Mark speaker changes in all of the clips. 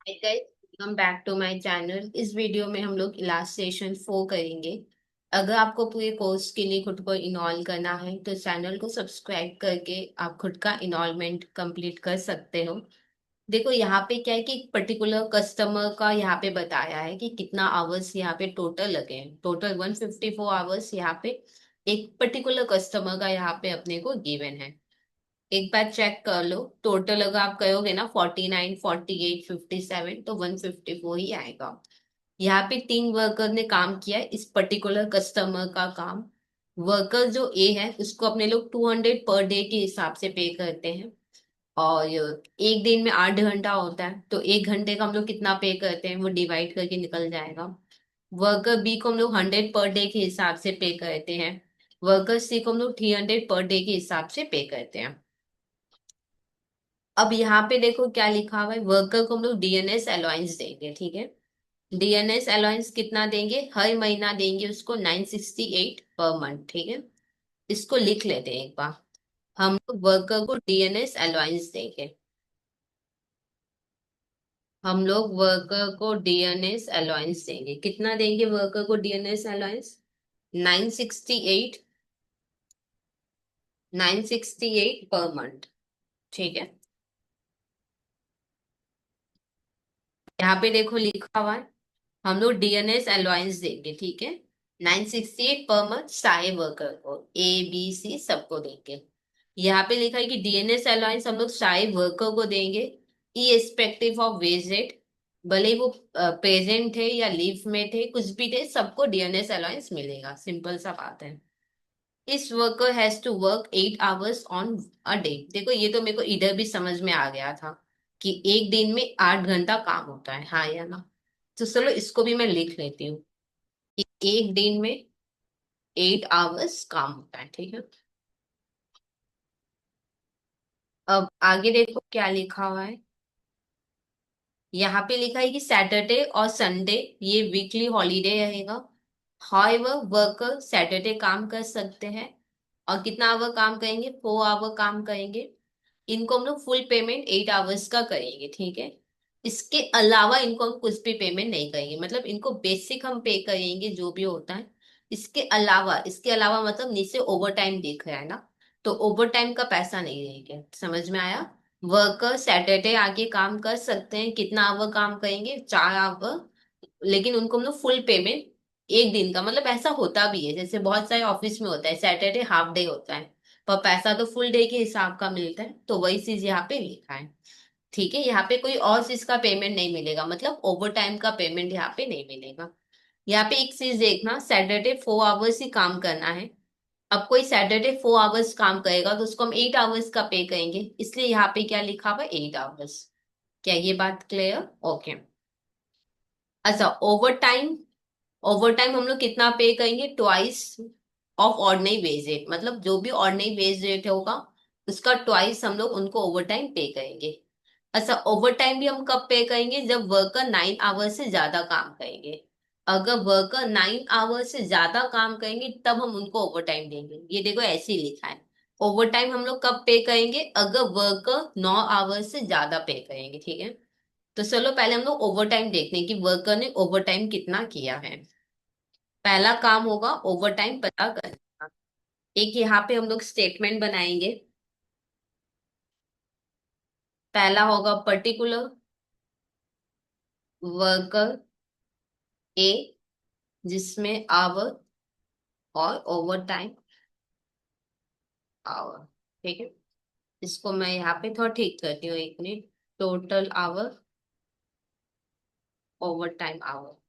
Speaker 1: Hi guys, welcome back to my channel. इस video में हम लोग इलास्ट्रेशन 4 करेंगे। अगर आपको पूरे कोर्स के लिए खुद को इनॉल करना है तो चैनल को सब्सक्राइब करके आप खुद का इनॉलमेंट कंप्लीट कर सकते हो। देखो यहाँ पे क्या है कि एक पर्टिकुलर कस्टमर का यहाँ पे बताया है कि कितना आवर्स यहाँ पे टोटल लगे हैं। टोटल 154 आवर्स यहाँ पे एक पर्टिकुलर कस्टमर का यहाँ पे अपने को गिवन है। एक बार चेक कर लो। टोटल अगर आप करोगे ना 49, 48, 57 तो 154 ही आएगा। यहाँ पे 3 वर्कर ने काम किया है इस पर्टिकुलर कस्टमर का काम। वर्कर जो ए है उसको अपने लोग 200 पर डे के हिसाब से पे करते हैं। और एक दिन में 8 घंटा होता है तो 1 घंटे का हम लोग कितना पे करते हैं वो डिवाइड करके निकल जाएगा। वर्कर बी को हम लोग 100 पर डे के हिसाब से पे करते हैं। वर्कर सी को हम लोग 300 पर डे के हिसाब से पे करते हैं। अब यहाँ पे देखो क्या लिखा हुआ है, वर्कर को हम लोग डीएनएस अलाउंस देंगे। ठीक है, डीएनएस अलाउंस कितना देंगे, हर महीना देंगे उसको 968 पर मंथ। ठीक है, इसको लिख लेते हैं एक बार। हम लोग वर्कर को डीएनएस अलाउंस देंगे। हम लोग वर्कर को डीएनएस अलाउंस देंगे, कितना देंगे वर्कर को डीएनएस अलाउंस? 968, 968 per month. ठीक है, यहाँ पे देखो लिखा हुआ है हम लोग डीएनएस अलाउंस देंगे। ठीक है, 968 पर मंथ सारे वर्कर को, ए बी सी सबको देंगे। यहाँ पे लिखा है कि डीएनएस अलाउंस हम लोग सारे वर्कर को देंगे इरेस्पेक्टिव ऑफ विजिट। भले ही वो प्रेजेंट थे या लीव में थे, कुछ भी थे, सबको डीएनएस अलाउंस मिलेगा। सिंपल सा बात है। इस worker has to work 8 hours on a day. देखो ये तो मेरे को इधर भी समझ में आ गया था कि एक दिन में 8 घंटा काम होता है, हाँ या ना। तो चलो इसको भी मैं लिख लेती हूँ कि एक दिन में 8 आवर्स काम होता है। ठीक है, अब आगे देखो क्या लिखा हुआ है। यहाँ पे लिखा है कि सैटरडे और संडे ये वीकली हॉलीडे रहेगा। हाउएवर वर्कर सैटरडे काम कर सकते हैं और कितना आवर काम करेंगे, 4 आवर काम करेंगे। इनको हम लोग फुल पेमेंट 8 आवर्स का करेंगे। ठीक है, इसके अलावा इनको हम कुछ भी पेमेंट नहीं करेंगे, मतलब इनको बेसिक हम पे करेंगे जो भी होता है। इसके अलावा मतलब नीचे ओवर टाइम दिख रहा है ना, तो ओवर टाइम का पैसा नहीं रहेगा। समझ में आया? वर्कर सैटरडे आके काम कर सकते हैं, कितना आवर काम करेंगे, 4 आवर। लेकिन उनको हम लोग फुल पेमेंट एक दिन का, मतलब ऐसा होता भी है जैसे बहुत सारे ऑफिस में होता है सैटरडे हाफ डे होता है पर पैसा तो फुल डे के हिसाब का मिलता है, तो वही चीज यहाँ पे लिखा है। ठीक है, यहाँ पे कोई और चीज का पेमेंट नहीं मिलेगा, मतलब ओवर टाइम का पेमेंट यहाँ पे नहीं मिलेगा। यहाँ पे एक चीज देखना, सैटरडे 4 आवर्स ही काम करना है। अब कोई सैटरडे 4 आवर्स काम करेगा तो उसको हम 8 आवर्स का पे करेंगे, इसलिए यहाँ पे क्या लिखा हुआ है, 8 आवर्स। क्या ये बात क्लियर? ओके। अच्छा, ओवर टाइम। ओवर टाइम हम लोग कितना पे करेंगे, twice of ordinary wage rate, मतलब जो भी ऑर्डिनरी वेज रेट होगा उसका ट्वाइस हम लोग उनको ओवर टाइम पे करेंगे। अच्छा, ओवर टाइम भी हम कब पे करेंगे, जब वर्कर 9 आवर्स से ज्यादा काम करेंगे। अगर वर्कर 9 आवर्स से ज्यादा काम करेंगे तब हम उनको ओवर टाइम देंगे। ये देखो ऐसे ही लिखा है। ओवर टाइम हम लोग कब पे करेंगे, अगर वर्कर 9 आवर्स से ज्यादा पे करेंगे। ठीक है, तो चलो पहले हम लोग ओवर टाइम देखते हैं कि वर्कर ने ओवर टाइम कितना किया है। पहला काम होगा ओवर टाइम पता करना। एक यहाँ पे हम लोग स्टेटमेंट बनाएंगे। पहला होगा पर्टिकुलर वर्कर ए, जिसमें आवर और ओवर टाइम आवर। ठीक है, इसको मैं यहाँ पे थोड़ा ठीक करती हूँ, 1 minute. Total hour, over time hour.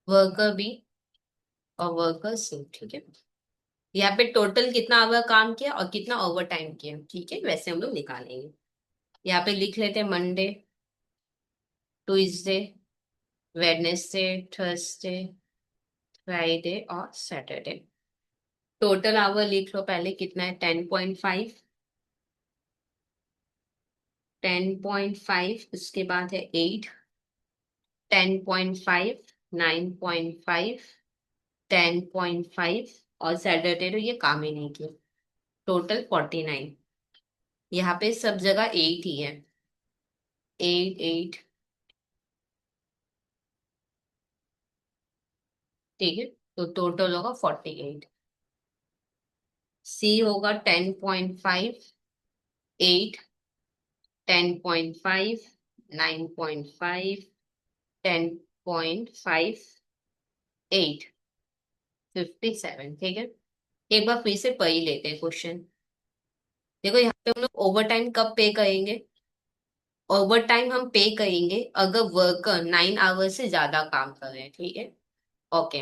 Speaker 1: Worker B और वर्कर सी। ठीक है, यहाँ पे टोटल कितना आवर काम किया और कितना ओवर टाइम किया, ठीक है, वैसे हम लोग निकालेंगे। यहाँ पे लिख लेते हैं Monday, Tuesday, Wednesday, Thursday, Friday और सैटरडे। टोटल आवर लिख लो पहले, कितना है? 10.5, 10.5, उसके बाद है 8, 10.5, 9.5, 10.5, और सैटरडे तो ये काम ही नहीं किया। टोटल 49। यहाँ पे सब जगह 8 ही है। 8, 8। ठीक है, तो टोटल होगा 48। सी होगा 10.5, 8, 10.5, 9.5, 10.5, 8, 57। ठीक है, एक बार फिर से पढ़ ही लेते हैं क्वेश्चन। देखो यहाँ पे हम लोग ओवर टाइम कब पे करेंगे? ओवर टाइम हम पे करेंगे अगर वर्कर 9 आवर से ज्यादा काम कर रहे हैं। ठीक है, ओके।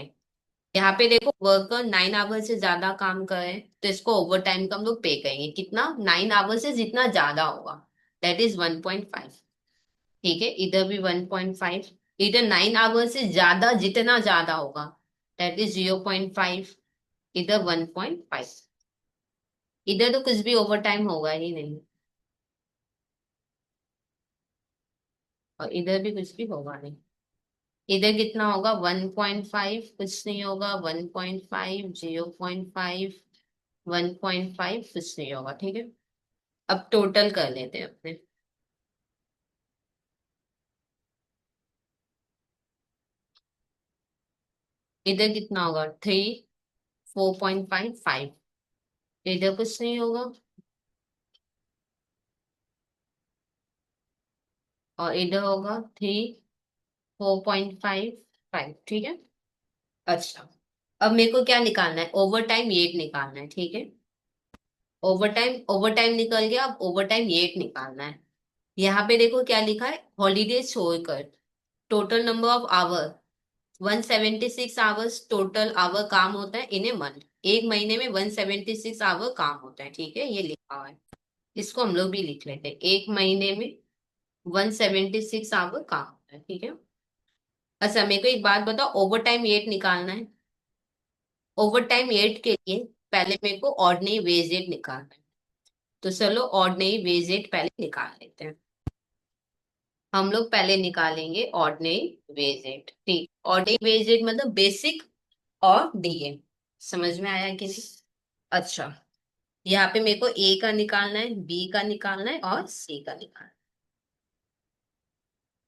Speaker 1: यहाँ पे देखो वर्कर 9 आवर से ज्यादा काम करे तो इसको ओवर टाइम का हम लोग पे करेंगे कितना? 9 आवर से जितना ज्यादा होगा, दैट इज 1.5। ठीक है, इधर भी 1.5। इधर 9 आवर से ज्यादा जितना ज्यादा होगा, दैट इज 0.5। इधर 1.5। इधर तो कुछ भी ओवर टाइम होगा ही नहीं, और इधर भी कुछ भी होगा नहीं। इधर कितना होगा? 1.5, कुछ नहीं होगा। 1.5, 0.5, 1.5, कुछ नहीं होगा। ठीक है, अब टोटल कर लेते हैं अपने। इधर कितना होगा? 3, 4.5, 5। इधर कुछ नहीं होगा, और इधर होगा 3, 4.5, 5। ठीक है, अच्छा। अब मेरे को क्या निकालना है? ओवर टाइम येट निकालना है। ठीक है, ओवर टाइम निकल गया, अब ओवर टाइम येट निकालना है। यहाँ पे देखो क्या लिखा है, हॉलीडे छोड़कर total number of hour 176 hours total hour काम होता है इन ए मंथ। एक महीने में 176 आवर काम होता है। ठीक है, ये लिखा हुआ है, इसको हम लोग भी लिख लेते हैं। एक महीने में 176 आवर काम होता है। ठीक है, अच्छा मेरे को एक बात बताओ, ओवर टाइम रेट निकालना है। ओवर टाइम रेट के लिए पहले मेरे को ऑर्डिनरी वेज रेट निकालना है। तो चलो ऑर्डिनरी वेज रेट पहले निकाल लेते हैं। हम लोग पहले निकालेंगे ऑर्डिनरी वेज रेट। ठीक, ऑर्डिनरी वेज रेट मतलब बेसिक और डीए। समझ में आया कि नहीं? अच्छा, यहाँ पे मेरे को ए का निकालना है, बी का निकालना है और सी का निकालना है।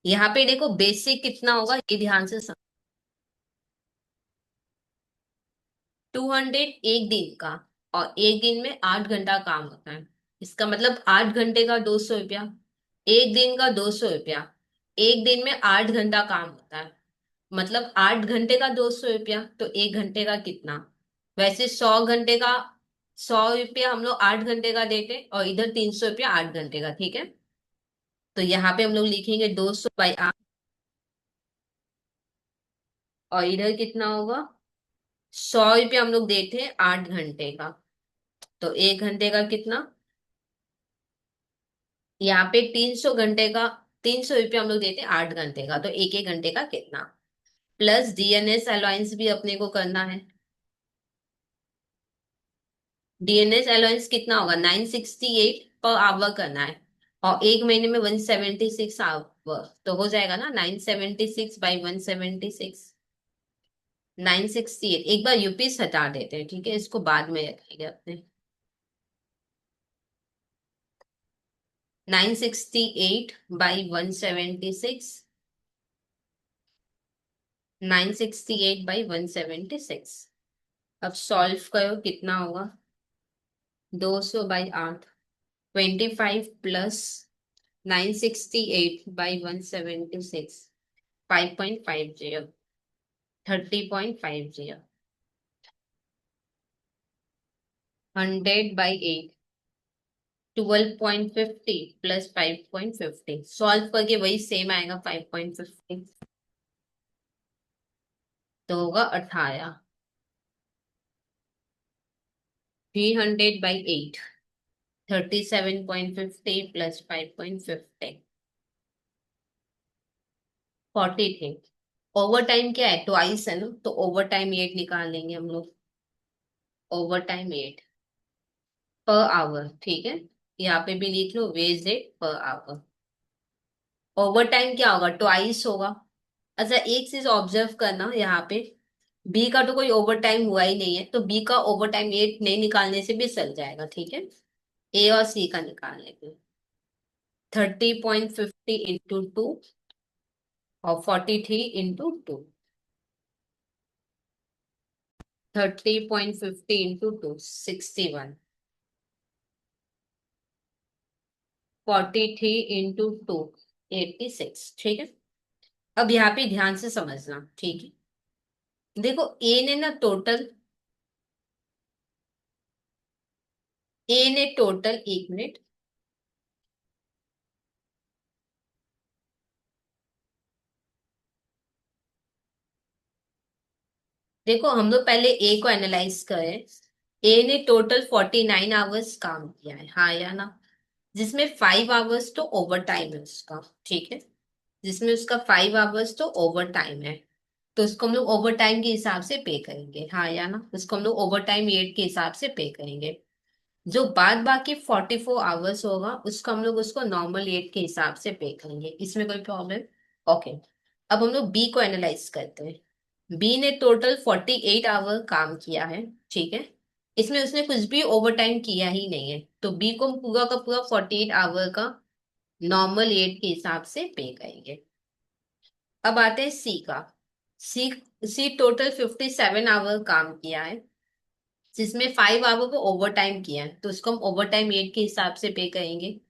Speaker 1: यहाँ पे देखो बेसिक कितना होगा ये ध्यान से समझ। 200 एक दिन का, और एक दिन में 8 घंटा काम होता है। इसका मतलब 8 घंटे का 200 रुपया, एक दिन का 200 रुपया। एक दिन में 8 घंटा काम होता है, मतलब 8 घंटे का 200 रुपया, तो एक घंटे का कितना? वैसे 100 घंटे का 100 रुपया हम लोग 8 घंटे का देते, और इधर 300 रुपया 8 घंटे का। ठीक है, तो यहाँ पे हम लोग लिखेंगे 200/8, और इधर कितना होगा? 100 रुपया हम लोग देते हैं 8 घंटे का, तो एक घंटे का कितना? यहाँ पे 300 घंटे का, 300 रुपया हम लोग देते हैं 8 घंटे का, तो एक एक घंटे का कितना? प्लस डीएनएस अलाउंस भी अपने को करना है। डीएनएस अलाउंस कितना होगा? 968 पर आवर करना है, और एक महीने में 176 आवर, तो हो जाएगा ना 976/176। 968, एक बार यूपीस हटा देते हैं। ठीक है, इसको बाद में रखेंगे अपने। 968/176, 968/176। अब सॉल्व करो, कितना होगा? 200/8, 25 प्लस 968/176, 5.50, 30.50, 100/8, 12.50 प्लस 5.50। सॉल्व करके वही सेम आएगा, 5.50, तो होगा 18। 300/8, 37.50 प्लस 5.50, 40 थे। ओवर टाइम क्या है, ट्वाइस है ना, तो ओवर टाइम 8 निकाल लेंगे हम लोग। ओवर टाइम 8 पर आवर, ठीक है। यहाँ पे भी लिख लो wage rate per hour. Over time क्या होगा, ट्वाइस होगा। अच्छा एक चीज ऑब्जर्व करना यहाँ पे, बी का तो कोई ओवर टाइम हुआ ही नहीं है, तो बी का ओवर टाइम 8 नहीं निकालने से भी चल जाएगा, ठीक है। ए और सी का निकाल लेंगे। 30.50 इंटू 2 और 43 इंटू 2। 30.50 इंटू 2 61। 43 इंटू 2 86, ठीक है। अब यहाँ पे ध्यान से समझना, ठीक है। देखो ए ने ना टोटल, ए ने टोटल, एक मिनट। देखो हम लोग पहले ए को एनालाइज करें। ए ने टोटल 49 आवर्स काम किया है, हाँ या ना। जिसमें 5 आवर्स तो ओवर टाइम है उसका, ठीक है। जिसमें उसका 5 आवर्स तो ओवर टाइम है, तो उसको हम लोग ओवर टाइम के हिसाब से पे करेंगे, हाँ या ना। उसको हम लोग ओवर टाइम 8 के हिसाब से पे करेंगे। जो बाद बाकी 44 आवर्स होगा उसको हम लोग उसको नॉर्मल 8 के हिसाब से पे करेंगे, इसमें कोई प्रॉब्लम? ओके। अब हम लोग बी को एनालाइज करते हैं। बी ने टोटल 48 आवर काम किया है, ठीक है। इसमें उसने कुछ भी ओवर टाइम किया ही नहीं है, तो बी को हम पूरा का पूरा 48 आवर का नॉर्मल 8 के हिसाब से पे करेंगे। अब आते हैं सी का। सी सी टोटल 57 आवर काम किया है, जिसमें 5 आवर को ओवर टाइम किया है, तो उसको हम ओवर टाइम 8 के हिसाब से पे करेंगे।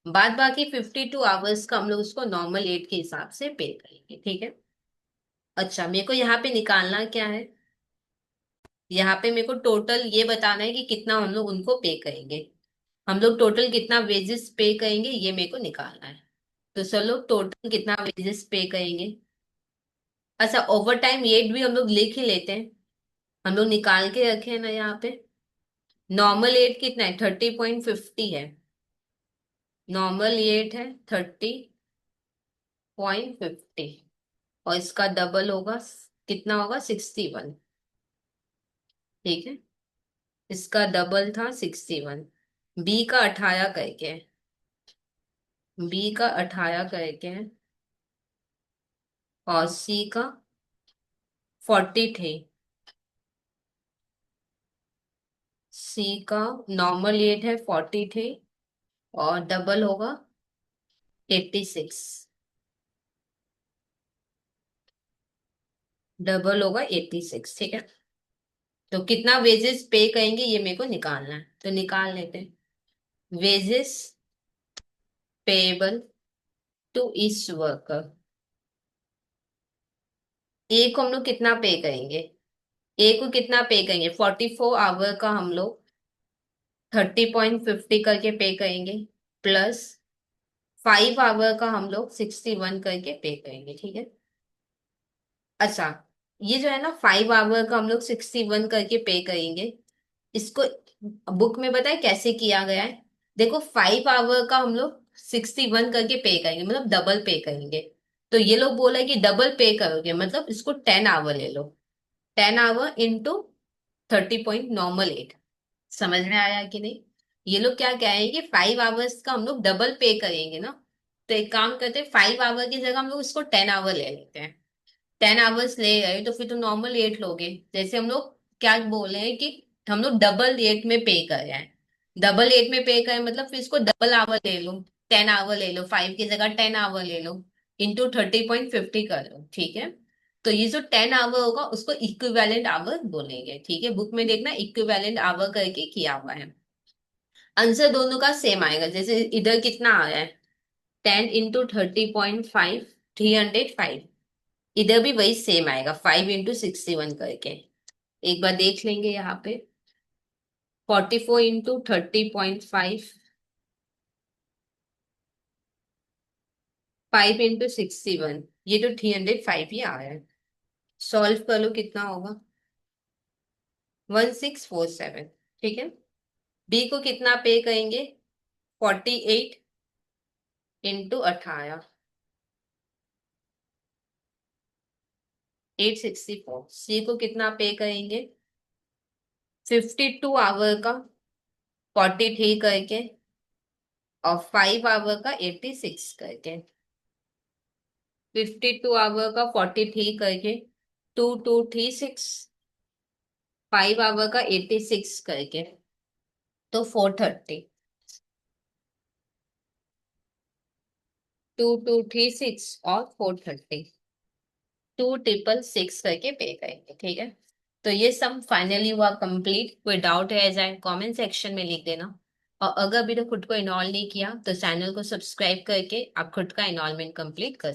Speaker 1: बाद बाकी 52 आवर्स का हम लोग उसको नॉर्मल 8 के हिसाब से पे करेंगे, ठीक है। अच्छा मेरे को यहाँ पे निकालना क्या है, यहाँ पे मेरे को टोटल ये बताना है कि कितना हम लोग उनको पे करेंगे। हम लोग टोटल कितना वेजेस पे करेंगे ये मेरे को निकालना है। तो चलो टोटल कितना वेजेस पे करेंगे। अच्छा ओवर टाइम 8 भी हम लोग लिख ही लेते हैं, हम लोग निकाल के रखे हैं ना यहाँ पे। नॉर्मल 8 कितना है, 30.50 है। नॉर्मल 8 है 30.50, और इसका डबल होगा, कितना होगा, 61, ठीक है। इसका डबल था 61। बी का 18 करके है, बी का 18 करके है, और सी का 43। सी का नॉर्मल 8 है 43, और डबल होगा 86। डबल होगा 86, ठीक है। तो कितना वेजेस पे करेंगे ये मेरे को निकालना है, तो निकाल लेते हैं। Wages payable to each worker. A को हम लोग कितना पे करेंगे, ए को कितना पे करेंगे, 44 आवर का हम लोग 30.50 करके पे करेंगे, प्लस 5 आवर का हम लोग 61 करके पे करेंगे, ठीक है। अच्छा ये जो है ना 5 आवर का हम लोग 61 करके पे करेंगे, इसको बुक में बताए कैसे किया गया है। देखो 5 आवर का हम लोग 61 करके पे करेंगे, मतलब डबल पे करेंगे। तो ये लोग बोला है कि डबल पे करोगे मतलब इसको 10 आवर ले लो। 10 आवर इंटू 30 नॉर्मल 8। समझ में आया कि नहीं? ये लोग क्या कह रहे हैं कि 5 आवर्स का हम लोग डबल पे करेंगे ना, तो एक काम करते हैं 5 आवर की जगह हम लोग इसको 10 आवर ले लेते हैं। 10 आवर्स ले गए तो फिर तो नॉर्मल 8 लोगे, जैसे हम लोग क्या बोले हैं कि हम लोग डबल 8 में पे कर रहे हैं। डबल 8 में पे करें मतलब फिर इसको डबल आवर ले लो। 10 आवर ले लो, 5 की जगह 10 आवर ले लो, इंटू 30.50 कर लो, ठीक है। तो ये जो 10 आवर होगा उसको इक्विवेलेंट आवर बोलेंगे, ठीक है। बुक में देखना इक्विवेलेंट आवर करके किया हुआ है। आंसर दोनों का सेम आएगा, जैसे इधर कितना आया है, 10 इंटू 30.5, 305। इधर भी वही सेम आएगा, 5 इंटू 61 करके। एक बार देख लेंगे यहाँ पे, 44 इंटू 30.5, 5 इंटू 61, ये तो 305 ही आया है। सॉल्व कर लो कितना होगा, 1647, ठीक है। बी को कितना पे करेंगे, 48 इंटू 18। 864। सी को कितना पे करेंगे? 52 आवर का 43 करके और 5 आवर का 86 करके। 52 आवर का 43 करके 2236, 5 आवर का 86 करके तो 430। 2236 और 430, 2666 करके पे करेंगे, ठीक है। तो ये सम फाइनली हुआ कंप्लीट। कोई डाउट है जाए कमेंट सेक्शन में लिख देना। और अगर अभी तो खुद को इनॉल नहीं किया तो चैनल को सब्सक्राइब करके आप खुद का इनॉलमेंट कंप्लीट कर